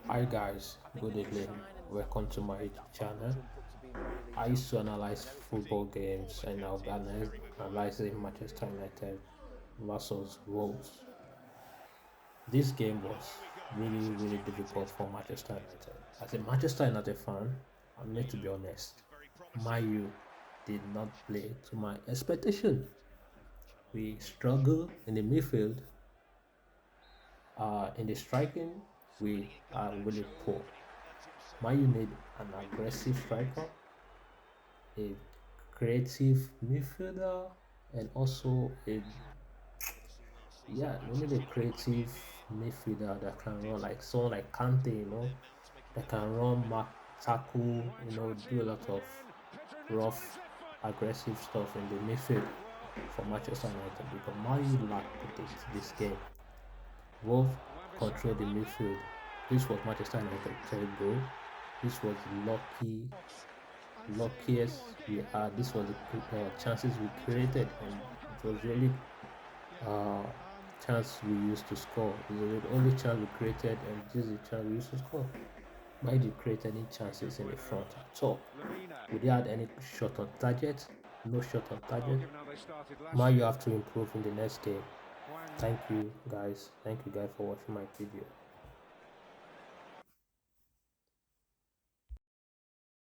Hi guys, good evening. Welcome to my YouTube channel. I used to analyze football games and I'll be analyzing Manchester United versus Wolves. This game was really difficult for Manchester United. As a Manchester United fan, I need to be honest. Mayu did not play to my expectation. We struggled in the midfield. In the striking, we are really poor. Mayu need an aggressive striker, a creative midfielder, and also a we need a creative midfielder that can run like someone like Kante, that can run, mark, tackle, do a lot of rough, aggressive stuff in the midfield for Manchester United because Man lacked this game. Wolf controlled the midfield. This was Manchester United third goal. This was luckiest we had. This was the chances we created, and it was really uh chance we used to score. It was the only chance we created, and this is the chance we used to score. Why did you create any chances in the front at all? We didn't have any shot on target, no shot on target. Now you have to improve in the next game. Thank you guys for watching my video.